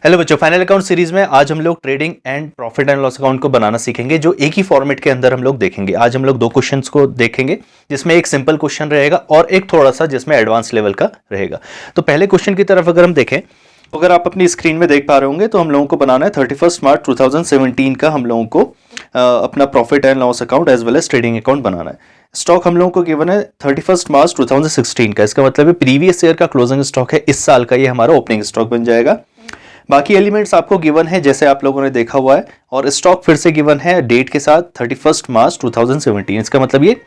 Hello बच्चों, final account series में आज हम लोग trading and profit and loss account को बनाना सीखेंगे, जो एक ही फॉर्मेट के अंदर हम लोग देखेंगे। आज हम लोग दो क्वेश्चंस को देखेंगे, जिसमें एक सिंपल क्वेश्चन रहेगा और एक थोड़ा सा जिसमें एडवांस लेवल का रहेगा। तो पहले क्वेश्चन की तरफ अगर हम देखें, अगर आप अपनी स्क्रीन में देख पा रहे होंगे तो हम लोगों को बनाना है 31 मार्च 2017 का हम लोगों को अपना profit and loss account as well as trading account बनाना है। स्टॉक हम लोगों को गिवन है 31 मार्च 2016 का, इसका मतलब है प्रीवियस ईयर का क्लोजिंग स्टॉक है, इस साल का ये हमारा ओपनिंग स्टॉक बन जाएगा। बाकी एलिमेंट्स आपको गिवन है जैसे आप लोगों ने देखा हुआ है, और स्टॉक फिर से गिवन है डेट के साथ 31 मार्च 2017, इसका मतलब ये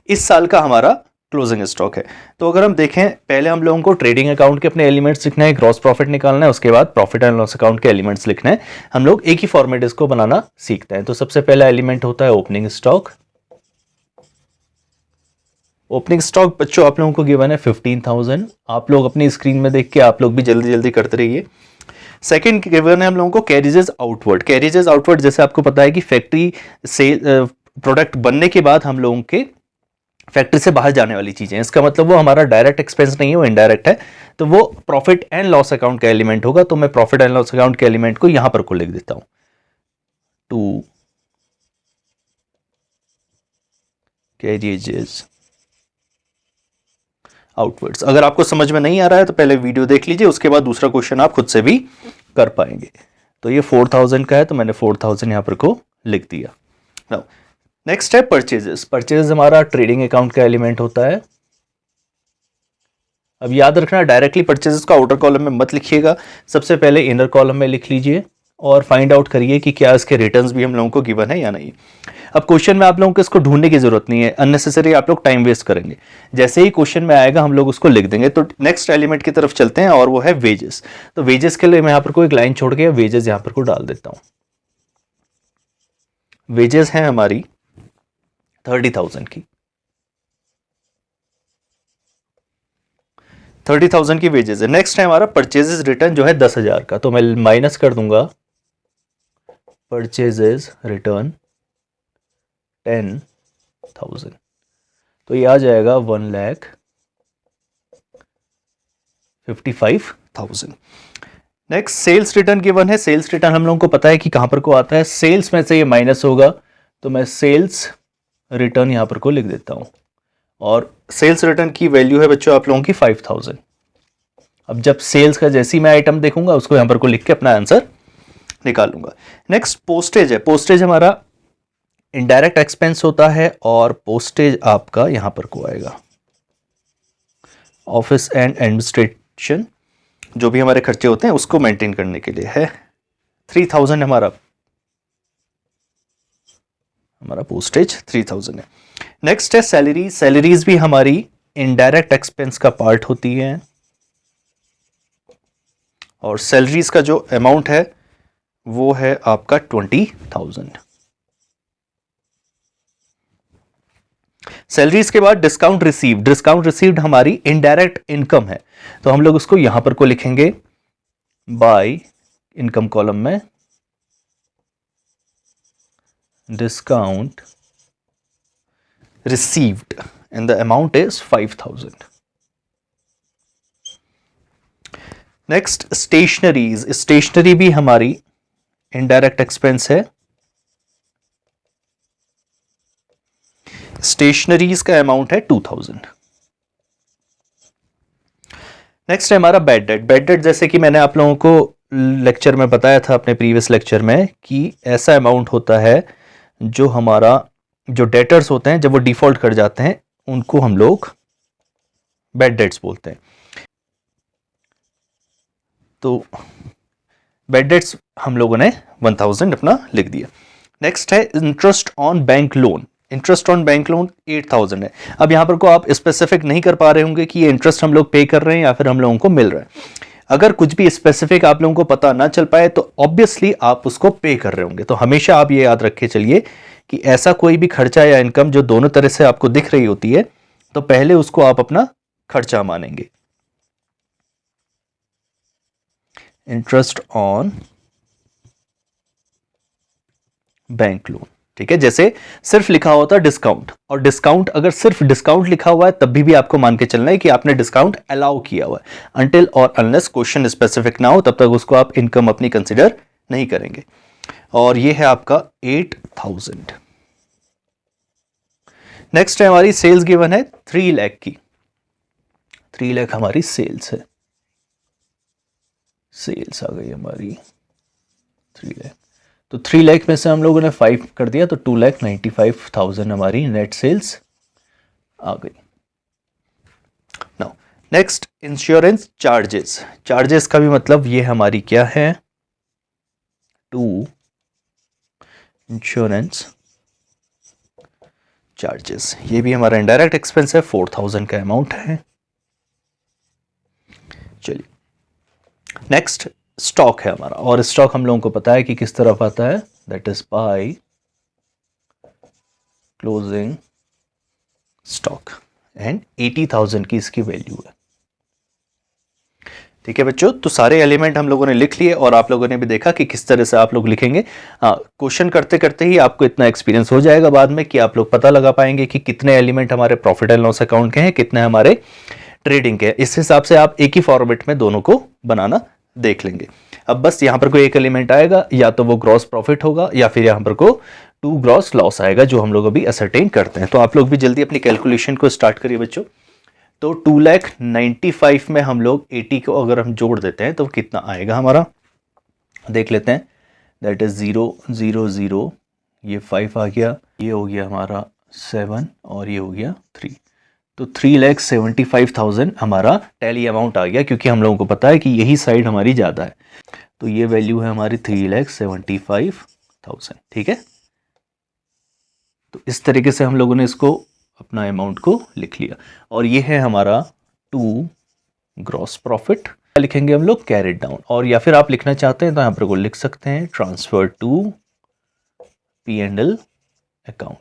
इस साल का हमारा क्लोजिंग स्टॉक है। तो अगर हम देखें, पहले हम लोगों को ट्रेडिंग अकाउंट के अपने एलिमेंट्स लिखना है, ग्रॉस प्रॉफिट निकालना है, उसके बाद प्रॉफिट एंड लॉस अकाउंट के एलिमेंट्स लिखना है। हम लोग एक ही फॉर्मेट इसको बनाना सीखते हैं। तो सबसे पहला एलिमेंट होता है ओपनिंग स्टॉक। ओपनिंग स्टॉक बच्चों आप लोगों को गिवन है 15,000। आप लोग अपनी स्क्रीन में देख के आप लोग भी जल्दी जल्दी करते रहिए। सेकंड गिवन है हम लोगों को कैरिजेस आउटवर्ड। कैरिजेस आउटवर्ड जैसे आपको पता है कि फैक्ट्री से प्रोडक्ट बनने के बाद हम लोगों के फैक्ट्री से बाहर जाने वाली चीजें, इसका मतलब वो हमारा डायरेक्ट एक्सपेंस नहीं है, वो इनडायरेक्ट है। तो वो प्रॉफिट एंड लॉस अकाउंट का एलिमेंट होगा। तो मैं प्रॉफिट एंड लॉस अकाउंट के एलिमेंट को यहां पर को लिख देता हूं, टू कैरिजेस आउटवर्ड्स। अगर आपको समझ में नहीं आ रहा है तो पहले वीडियो देख लीजिए, उसके बाद दूसरा क्वेश्चन आप खुद से भी कर पाएंगे। तो ये 4,000 का है, तो मैंने 4,000 यहां पर को लिख दिया। नाउ नेक्स्ट है परचेजेस। परचेजेस हमारा ट्रेडिंग अकाउंट का एलिमेंट होता है। अब याद रखना, डायरेक्टली परचेजेस का आउटर कॉलम में मत लिखिएगा, सबसे पहले इनर कॉलम में लिख लीजिए और फाइंड आउट करिए कि क्या इसके रिटर्न्स भी हम लोगों को गिवन है या नहीं। अब क्वेश्चन में आप लोगों को इसको ढूंढने की जरूरत नहीं है, अननेसेसरी आप लोग टाइम वेस्ट करेंगे। जैसे ही क्वेश्चन में आएगा हम लोग उसको लिख देंगे। तो नेक्स्ट एलिमेंट की तरफ चलते हैं और वो है वेजेस। तो वेजेस के लिए मैं यहां पर कोई एक लाइन छोड़ के वेजेस यहां पर को डाल देता हूं। वेजेस है हमारी 30,000 की, 30,000 की वेजेस है। नेक्स्ट है हमारा परचेजेस रिटर्न जो है 10,000 का, तो मैं माइनस कर दूंगा परचेजेस रिटर्न 10,000, तो ये आ जाएगा 1,55,000। नेक्स्ट सेल्स रिटर्न गिवन है। सेल्स रिटर्न हम लोगों को पता है कि कहां पर को आता है, सेल्स में से ये माइनस होगा, तो मैं सेल्स रिटर्न यहां पर को लिख देता हूं। और सेल्स रिटर्न की वैल्यू है बच्चों आप लोगों की 5,000। अब जब सेल्स का जैसी मैं आइटम देखूंगा उसको यहां पर को लिख के अपना आंसर निकालूंगा। नेक्स्ट पोस्टेज है। पोस्टेज हमारा इनडायरेक्ट एक्सपेंस होता है और पोस्टेज आपका यहां पर को आएगा ऑफिस एंड एडमिनिस्ट्रेशन, जो भी हमारे खर्चे होते हैं उसको मेंटेन करने के लिए है। 3,000 हमारा पोस्टेज 3,000 है। नेक्स्ट है सैलरी। सैलरीज भी हमारी इनडायरेक्ट एक्सपेंस का पार्ट होती है, और सैलरीज का जो अमाउंट है वो है आपका 20,000। सैलरीज के बाद डिस्काउंट रिसीव्ड। डिस्काउंट रिसीव्ड हमारी इनडायरेक्ट इनकम है, तो हम लोग उसको यहां पर को लिखेंगे बाय इनकम कॉलम में discount received and the amount is 5,000। Next stationeries. Stationery भी हमारी इनडायरेक्ट एक्सपेंस है, स्टेशनरीज का अमाउंट है 2,000। नेक्स्ट है हमारा बैड डेट। बैड डेट जैसे कि मैंने आप लोगों को लेक्चर में बताया था, अपने प्रीवियस लेक्चर में, कि ऐसा अमाउंट होता है जो हमारा जो डेटर्स होते हैं जब वो डिफॉल्ट कर जाते हैं उनको हम लोग बैड डेट्स बोलते हैं। तो बैड डेट्स हम लोगों ने 1,000 अपना लिख दिया। नेक्स्ट है interest on bank loan. Interest on bank loan 8,000 है। अब यहां पर को आप स्पेसिफिक नहीं कर पा रहे होंगे कि ये इंटरेस्ट हम लोग पे कर रहे हैं या फिर हम लोगों को मिल रहा है। अगर कुछ भी स्पेसिफिक आप लोगों को पता ना चल पाए तो ऑब्वियसली आप उसको पे कर रहे होंगे। तो हमेशा आप ये याद रखे चलिए कि ऐसा कोई भी खर्चा या इनकम जो दोनों तरह से आपको दिख रही होती है, तो पहले उसको आप अपना खर्चा मानेंगे। इंटरेस्ट ऑन बैंक लोन, ठीक है, जैसे सिर्फ लिखा होता है डिस्काउंट, और डिस्काउंट अगर सिर्फ डिस्काउंट लिखा हुआ है तब भी आपको मान के चलना है कि आपने डिस्काउंट अलाउ किया हुआ है। अनटिल और अनलेस क्वेश्चन स्पेसिफिक ना हो तब तक उसको आप इनकम अपनी कंसिडर नहीं करेंगे। और ये है आपका 8000। नेक्स्ट है हमारी सेल्स गिवन है 3 लाख की। 3 लाख हमारी सेल्स है, सेल्स आ गई हमारी 3 लाख। तो 3 लाख में से हम लोगों ने 5 कर दिया तो 2,95,000 हमारी नेट सेल्स आ गई। Now next insurance charges. Charges का भी मतलब ये हमारी क्या है, टू इंश्योरेंस चार्जेस। ये भी हमारा इनडायरेक्ट एक्सपेंस है, 4000 का अमाउंट है। चलिए नेक्स्ट स्टॉक है हमारा, और स्टॉक हम लोगों को पता है कि किस तरफ आता है, that is by closing stock, and 80,000 की इसकी वैल्यू है। ठीक है बच्चों, तो सारे एलिमेंट हम लोगों ने लिख लिए और आप लोगों ने भी देखा कि किस तरह से आप लोग लिखेंगे। क्वेश्चन करते करते ही आपको इतना एक्सपीरियंस हो जाएगा बाद में कि आप लोग पता लगा पाएंगे कि कितने एलिमेंट हमारे प्रॉफिट एंड लॉस अकाउंट के हैं, कितने हमारे ट्रेडिंग के हैं। इस हिसाब से आप एक ही फॉर्मेट में दोनों को बनाना देख लेंगे। अब बस यहां पर कोई एक एलिमेंट आएगा, या तो वो ग्रॉस प्रॉफिट होगा या फिर यहां पर को टू ग्रॉस लॉस आएगा, जो हम लोग अभी असरटेन करते हैं। तो आप लोग भी जल्दी अपनी कैलकुलेशन को स्टार्ट करिए बच्चों। तो 2,95,000 में हम लोग 80 को अगर हम जोड़ देते हैं तो कितना आएगा हमारा, देख लेते हैं। दैट इज 0 0 0, ये 5 आ गया, ये हो गया हमारा 7 और ये हो गया 3। तो 3,75,000 हमारा टैली अमाउंट आ गया, क्योंकि हम लोगों को पता है कि यही साइड हमारी ज़्यादा है। तो ये वैल्यू है हमारी 3,75,000। ठीक है, तो इस तरीके से हम लोगों ने इसको अपना अमाउंट को लिख लिया। और ये है हमारा टू ग्रॉस प्रॉफिट। लिखेंगे हम लोग कैरिड डाउन, और या फिर आप लिखना चाहते हैं तो यहाँ पर को लिख सकते हैं ट्रांसफर टू P&L अकाउंट।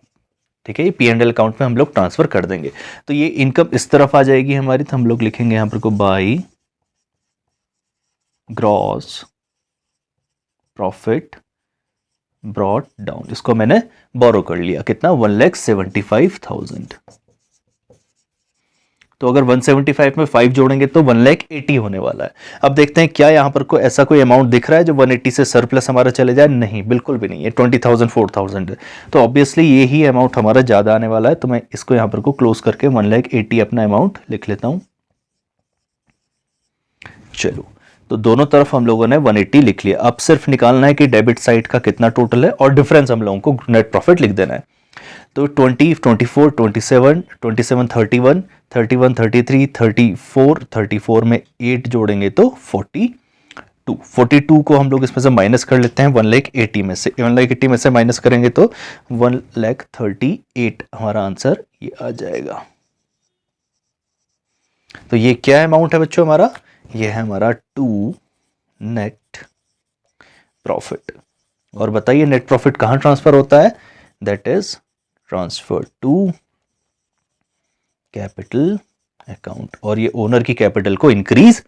ठीक है, ये P&L अकाउंट में हम लोग ट्रांसफर कर देंगे। तो ये इनकम इस तरफ आ जाएगी हमारी, तो हम लोग लिखेंगे यहाँ पर को by gross profit brought down. इसको मैंने बोरो कर लिया, कितना, 1,75,000। तो अगर 175 में 5 जोड़ेंगे तो 1,80,000 होने वाला है। अब देखते हैं क्या यहाँ पर को ऐसा कोई अमाउंट दिख रहा है जो 180 से सरप्लस हमारा चले जाए। नहीं, बिल्कुल भी नहीं है। 20,000 4,000 है, तो ऑब्वियसली ये ही अमाउंट हमारा ज़्यादा आने वाला है। तो मैं इसको यहाँ पर को क्लोज करके 1,80,000 अपना अमाउंट लिख लेता हूँ। चलो, तो दोनों तरफ हम लोगों ने 180 लिख लिया। अब सिर्फ निकालना है कि डेबिट साइड का कितना टोटल है, और डिफरेंस हम लोगों को नेट प्रॉफिट लिख देना है। तो 20, 24, 27, 27, 31, 31, 33, 34, 34 में 8 जोड़ेंगे तो 42। 42 को हम लोग इसमें से माइनस कर लेते हैं 1,80,000 में से। 1,80,000 में से माइनस करेंगे तो 1,38,000 हमारा आंसर ये आ जाएगा। तो ये क्या अमाउंट है बच्चों हमारा, ये है हमारा टू नेट प्रॉफिट। और बताइए नेट प्रॉफिट कहां ट्रांसफर होता है, that is transfer to capital account, और ये ओनर की कैपिटल को इंक्रीज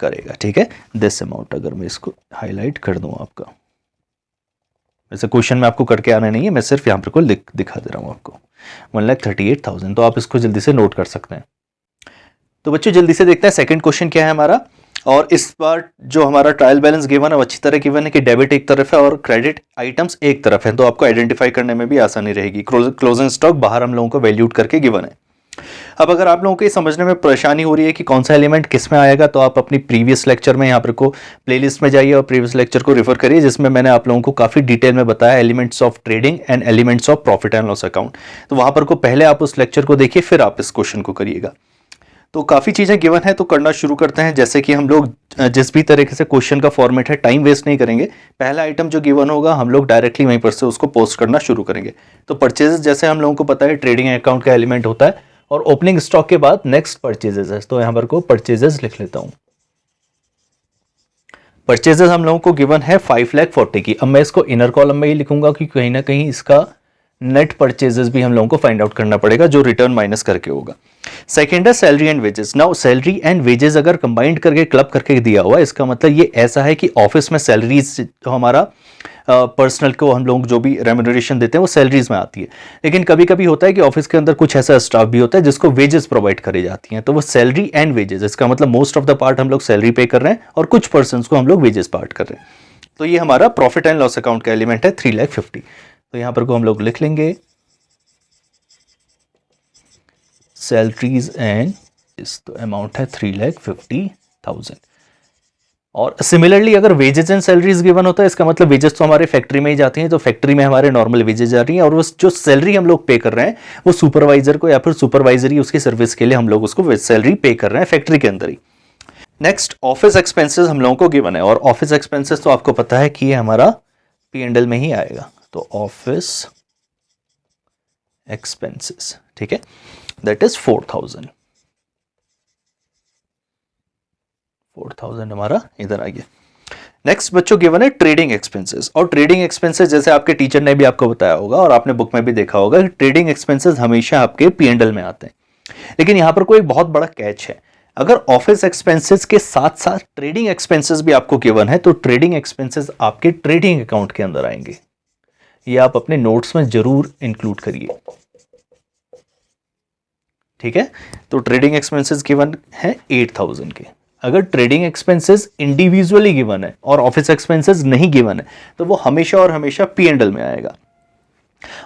करेगा। ठीक है, दिस अमाउंट अगर मैं इसको हाईलाइट कर दूं आपका, वैसे क्वेश्चन में आपको करके आना नहीं है, मैं सिर्फ यहां पर को दिखा दे रहा हूं आपको, 1,38,000। तो आप इसको जल्दी से नोट कर सकते हैं। तो बच्चों जल्दी से देखते हैं सेकंड क्वेश्चन क्या है हमारा। और इस बार जो हमारा ट्रायल बैलेंस गिवन है वो अच्छी तरह गिवन है कि डेबिट एक तरफ है और क्रेडिट आइटम्स एक तरफ है, तो आपको आइडेंटिफाई करने में भी आसानी रहेगी। क्लोजिंग स्टॉक बाहर हम लोगों को वैल्यूड करके गिवन है। अब अगर आप लोगों को ये समझने में परेशानी हो रही है कि कौन सा एलिमेंट किस में आएगा, तो आप अपनी प्रीवियस लेक्चर में यहाँ पर को प्लेलिस्ट में जाइए और प्रीवियस लेक्चर को रेफर करिए, जिसमें मैंने आप लोगों को काफी डिटेल में बताया elements of trading and elements of profit and loss account. तो वहां पर को पहले आप उस लेक्चर को देखिए, फिर आप इस क्वेश्चन को करिएगा। तो काफ़ी चीज़ें गिवन है, तो करना शुरू करते हैं। जैसे कि हम लोग जिस भी तरीके से क्वेश्चन का फॉर्मेट है, टाइम वेस्ट नहीं करेंगे। पहला आइटम जो गिवन होगा हम लोग डायरेक्टली वहीं पर से उसको पोस्ट करना शुरू करेंगे। तो परचेजेस जैसे हम लोगों को पता है ट्रेडिंग अकाउंट का एलिमेंट होता है, और ओपनिंग स्टॉक के बाद नेक्स्ट परचेजेस है। तो यहाँ पर को परचेजेस लिख लेता हूँ। परचेजेस हम लोगों को गिवन है 5,40,000 की। अब मैं इसको इनर कॉलम में ही लिखूंगा कि कहीं ना कहीं इसका नेट परचेजेस भी हम लोगों को फाइंड आउट करना पड़ेगा, जो रिटर्न माइनस करके होगा। सेकेंड है salary and wages. Now salary and wages अगर कंबाइंड करके क्लब करके दिया हुआ, इसका मतलब ये ऐसा है कि ऑफिस में सैलरीज जो हमारा पर्सनल को हम लोग जो भी रेम्यूनरेशन देते हैं वो सैलरीज में आती है। लेकिन कभी कभी होता है कि ऑफिस के अंदर कुछ ऐसा स्टाफ भी होता है जिसको वेजेस प्रोवाइड करी जाती हैं, तो वो सैलरी एंड वेजेस, इसका मतलब मोस्ट ऑफ द पार्ट हम लोग सैलरी पे कर रहे हैं और कुछ पर्सन को हम लोग वेजेस पार्ट कर रहे हैं। तो ये हमारा प्रॉफिट एंड लॉस अकाउंट का एलिमेंट है 3,50,000। तो यहां पर को हम लोग लिख लेंगे सैलरीज एंड इस तो अमाउंट है 3,50,000। और सिमिलरली अगर वेजेस एंड सैलरीज गिवन होता है, इसका मतलब वेजेस तो हमारे फैक्ट्री में ही जाती हैं, तो फैक्ट्री में हमारे नॉर्मल वेजेस जा रही हैं और वो जो सैलरी हम लोग पे कर रहे हैं वो सुपरवाइजर को या फिर सुपरवाइजरी उसकी सर्विस के लिए हम लोग उसको सैलरी पे कर रहे हैं फैक्ट्री के अंदर ही। नेक्स्ट ऑफिस एक्सपेंसेस हम लोगों को गिवन है और ऑफिस एक्सपेंसेस तो आपको पता है कि ये हमारा P&L में ही आएगा। तो ऑफिस एक्सपेंसेस, ठीक है, दैट इज 4,000 हमारा इधर आ गया। नेक्स्ट बच्चों गिवन है ट्रेडिंग एक्सपेंसेस, और ट्रेडिंग एक्सपेंसेस जैसे आपके टीचर ने भी आपको बताया होगा और आपने बुक में भी देखा होगा कि ट्रेडिंग एक्सपेंसेस हमेशा आपके P&L में आते हैं। लेकिन यहां पर कोई बहुत बड़ा कैच है, अगर ऑफिस एक्सपेंसेस के साथ साथ ट्रेडिंग एक्सपेंसेस भी आपको गिवन है तो ट्रेडिंग एक्सपेंसेस आपके ट्रेडिंग अकाउंट के अंदर आएंगे। ये आप अपने नोट्स में जरूर इंक्लूड करिए, ठीक है। तो ट्रेडिंग एक्सपेंसेस गिवन है 8,000 के। अगर ट्रेडिंग एक्सपेंसेस इंडिविजुअली गिवन है और ऑफिस एक्सपेंसेस नहीं गिवन है तो वो हमेशा और हमेशा P&L में आएगा,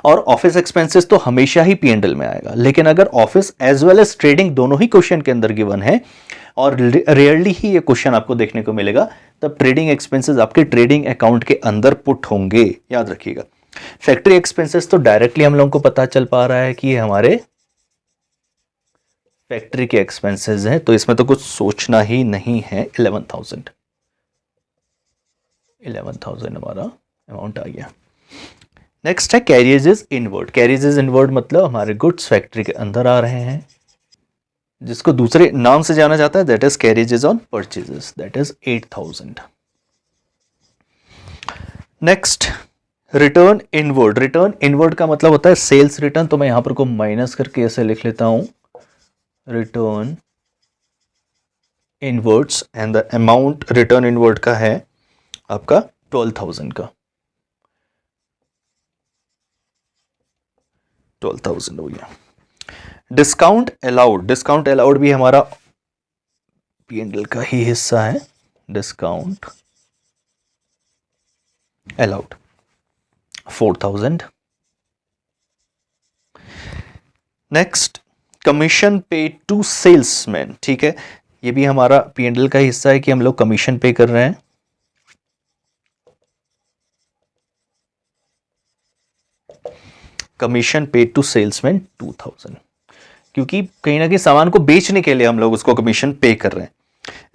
और ऑफिस एक्सपेंसेस तो हमेशा ही P&L में आएगा। लेकिन अगर office as well as trading दोनों ही क्वेश्चन के अंदर गिवन है, और रेयरली ही ये क्वेश्चन आपको देखने को मिलेगा, तब ट्रेडिंग एक्सपेंसेस आपके ट्रेडिंग अकाउंट के अंदर पुट होंगे, याद रखिएगा। फैक्ट्री एक्सपेंसेस तो डायरेक्टली हम लोगों को पता चल पा रहा है कि ये हमारे फैक्ट्री के एक्सपेंसेस हैं, तो इसमें तो कुछ सोचना ही नहीं है। 11,000 हमारा अमाउंट आ गया। नेक्स्ट है कैरियजेस इनवर्ड। कैरियजेस इनवर्ड मतलब हमारे गुड्स फैक्ट्री के अंदर आ रहे हैं, जिसको दूसरे नाम से जाना जाता है, that is carriages on purchases, that is 8,000। Next return inward. Return inward का मतलब होता है सेल्स रिटर्न, तो मैं यहां पर को माइनस करके ऐसे लिख लेता हूं, return inwards, and the amount return inward का है आपका 12,000 का, 12,000 हो गया। Discount allowed. डिस्काउंट अलाउड भी हमारा P&L का ही हिस्सा है। Discount allowed 4,000। नेक्स्ट कमीशन पे टू सेल्समैन, ठीक है, ये भी हमारा P&L का हिस्सा है कि हम लोग कमीशन पे कर रहे हैं। कमीशन पे टू सेल्समैन 2,000, क्योंकि कहीं ना कहीं सामान को बेचने के लिए हम लोग उसको कमीशन पे कर रहे हैं।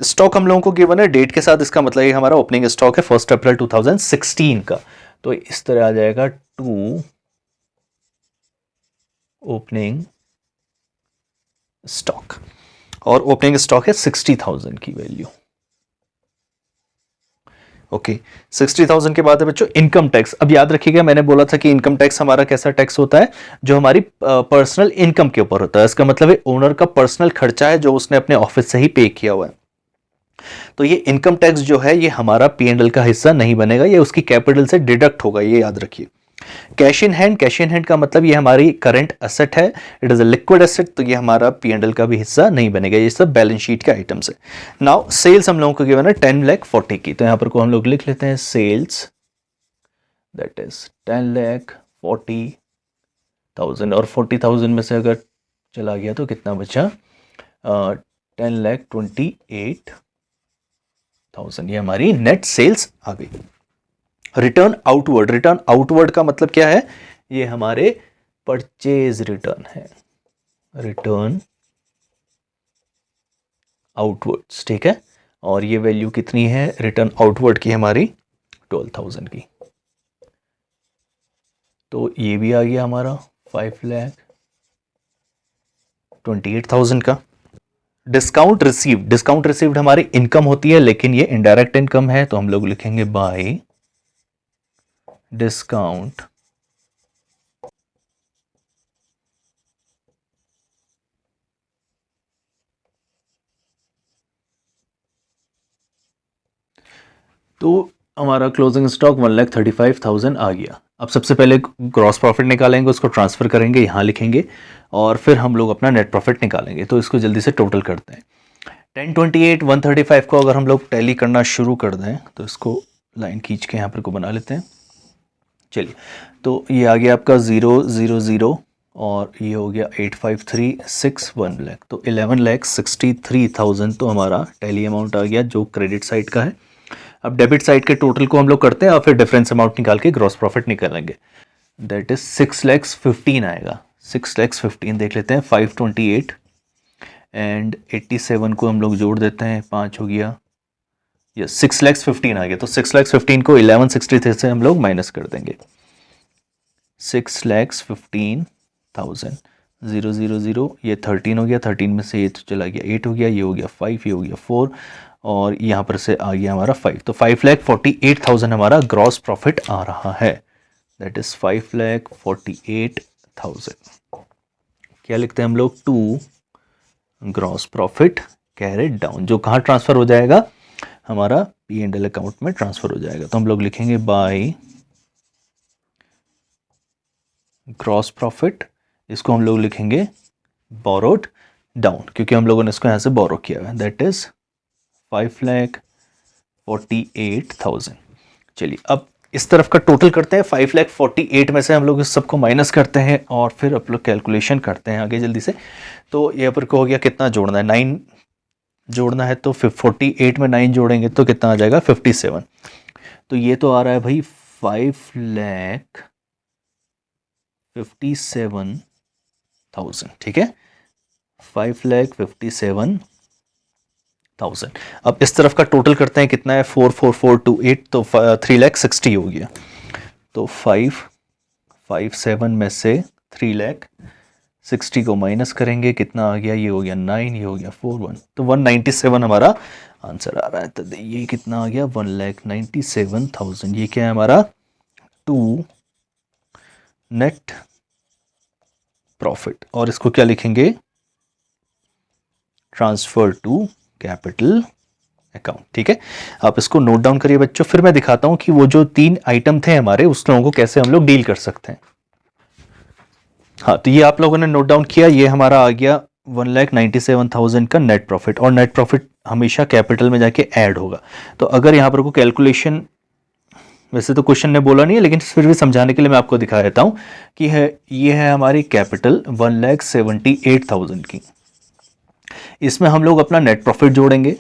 स्टॉक हम लोगों को गिवन है डेट के साथ, इसका मतलब ये हमारा ओपनिंग स्टॉक है 1 अप्रैल 2016 का, तो इस तरह आ जाएगा टू ओपनिंग स्टॉक, और ओपनिंग स्टॉक है 60,000 की वैल्यू। ओके 60,000 के बाद है बच्चों इनकम टैक्स। अब याद रखिएगा मैंने बोला था कि इनकम टैक्स हमारा कैसा टैक्स होता है, जो हमारी पर्सनल इनकम के ऊपर होता है। इसका मतलब है ओनर का पर्सनल खर्चा है जो उसने अपने ऑफिस से ही पे किया हुआ है। तो ये इनकम टैक्स जो है ये हमारा P&L का हिस्सा नहीं बनेगा, ये उसकी कैपिटल से डिडक्ट होगा, ये याद रखिए। Cash in hand. Cash in hand का मतलब ये हमारी करंट एसेट है, it is a liquid asset, तो ये हमारा P&L का भी हिस्सा नहीं बनेगा, ये सब बैलेंस शीट के आइटम्स है। नाउ सेल्स हम लोगों को गिवन है 10,40,000 की, तो यहां पर को हम लोग लिख लेते हैं सेल्स, दैट इज 10,40,000, और 40,000 में से अगर चला गया तो कितना बचा, 10,28,000, ये हमारी नेट सेल्स आ गई। Return outward. रिटर्न आउटवर्ड का मतलब क्या है, ये हमारे परचेज रिटर्न है, रिटर्न आउटवर्ड्स, ठीक है। और ये वैल्यू कितनी है रिटर्न आउटवर्ड की, हमारी 12,000 की, तो ये भी आ गया हमारा 5,28,000 का। Discount received. डिस्काउंट रिसीव्ड हमारी इनकम होती है, लेकिन ये इनडायरेक्ट इनकम है, तो हम लोग लिखेंगे बाय डिस्काउंट तो हमारा क्लोजिंग स्टॉक 1,35,000 आ गया। अब सबसे पहले ग्रॉस प्रॉफिट निकालेंगे, उसको ट्रांसफ़र करेंगे, यहाँ लिखेंगे और फिर हम लोग अपना नेट प्रॉफिट निकालेंगे। तो इसको जल्दी से टोटल करते हैं। 1028 135 को अगर हम लोग टैली करना शुरू कर दें तो इसको लाइन खींच के यहाँ पर को बना लेते हैं। चलिए, तो ये आ गया आपका 000 और ये हो गया 85361 लाख, तो 11,63,000 तो हमारा टैली अमाउंट आ गया जो क्रेडिट साइड का है। अब डेबिट साइड के टोटल को हम लोग करते हैं और फिर डिफरेंस अमाउंट निकाल के ग्रॉस प्रॉफिट निकालेंगे। दैट इज 6,15,000 आएगा। 6,15,000 देख लेते हैं। 528 एंड 87 को हम लोग जोड़ देते हैं, 5 हो गया, यस 6,15,000 आ गया। तो 6,15,000 को 1163 से हम लोग माइनस कर देंगे। 6,15,000 000 ये 13 हो गया, 13 में से ये तो चला गया 8 हो गया, ये हो गया 5, ये हो गया 4 और यहाँ पर से आ गया हमारा 5। तो 5,48,000 हमारा ग्रॉस प्रॉफिट आ रहा है। That is 5,48,000। क्या लिखते हैं हम लोग? To gross profit carried down, जो कहाँ ट्रांसफर हो जाएगा? हमारा P&L अकाउंट में ट्रांसफर हो जाएगा। तो हम लोग लिखेंगे बाय ग्रॉस प्रॉफिट, इसको हम लोग लिखेंगे बोरोड डाउन क्योंकि हम लोगों ने इसको यहाँ से बोरो किया है। That is 5,48,000। चलिए, अब इस तरफ का टोटल करते हैं। 5,48,000 में से हम लोग इस सबको माइनस करते हैं और फिर आप लोग कैलकुलेशन करते हैं आगे जल्दी से। तो यहाँ पर को हो गया कितना जोड़ना है? 9 जोड़ना है, तो 48 में 9 जोड़ेंगे तो कितना आ जाएगा? 57। तो ये तो आ रहा है भाई 5,57,000। ठीक है, 5,57,000। अब इस तरफ का टोटल करते हैं, कितना है? 4,4,428, तो 3,60,000 हो गया। तो 557 में से 3,60,000 को माइनस करेंगे, कितना आ गया? ये हो गया 9, ये हो गया 41, तो 197 हमारा आंसर आ रहा है। तो ये कितना आ गया? 1,97,000। ये क्या है हमारा? टू नेट प्रॉफिट, और इसको क्या लिखेंगे? Transfer to capital account. ठीक है, आप इसको नोट डाउन करिए बच्चों, फिर मैं दिखाता हूं कि वो जो 3 आइटम थे हमारे, उस लोगों को कैसे हम लोग डील कर सकते हैं। हाँ, तो ये आप लोगों ने नोट डाउन किया, ये हमारा आ गया 1,97,000 का नेट प्रॉफिट, और नेट प्रॉफिट हमेशा कैपिटल में जाके ऐड होगा। तो अगर यहाँ पर को कैलकुलेशन, वैसे तो क्वेश्चन ने बोला नहीं है लेकिन फिर भी समझाने के लिए मैं आपको दिखा देता हूँ कि ये है हमारी कैपिटल 1,78,000 की। इसमें हम लोग अपना नेट प्रॉफिट जोड़ेंगे।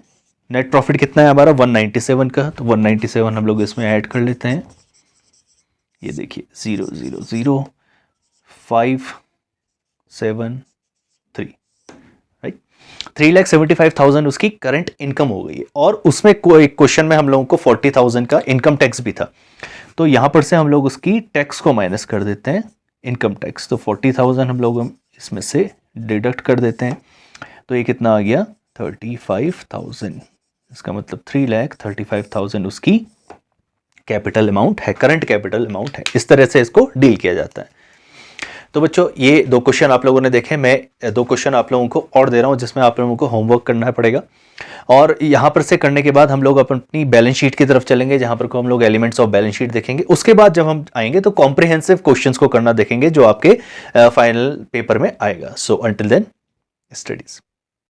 नेट प्रॉफिट कितना है हमारा? 197 का, तो 197 हम लोग इसमें ऐड कर लेते हैं। ये देखिए 0,0,0,5,7,3, राइट। 3,75,000 उसकी करंट इनकम हो गई है, और उसमें कोई क्वेश्चन में हम लोगों को 40,000 का इनकम टैक्स भी था। तो यहां पर से हम लोग उसकी टैक्स को माइनस कर देते हैं, इनकम टैक्स। तो 40,000 हम लोग इसमें से डिडक्ट कर देते हैं, तो ये कितना आ गया? 35,000। इसका मतलब 3,35,000 उसकी कैपिटल अमाउंट है, करंट कैपिटल अमाउंट है। इस तरह से इसको डील किया जाता है। तो बच्चों, ये 2 क्वेश्चन आप लोगों ने देखे। मैं 2 क्वेश्चन आप लोगों को और दे रहा हूं जिसमें आप लोगों को होमवर्क करना पड़ेगा, और यहां पर से करने के बाद हम लोग अपनी बैलेंस शीट की तरफ चलेंगे, जहां पर को हम लोग एलिमेंट्स ऑफ बैलेंस शीट देखेंगे। उसके बाद जब हम आएंगे तो कॉम्प्रिहेंसिव क्वेश्चंस को करना देखेंगे जो आपके फाइनल पेपर में आएगा। So until then, studies.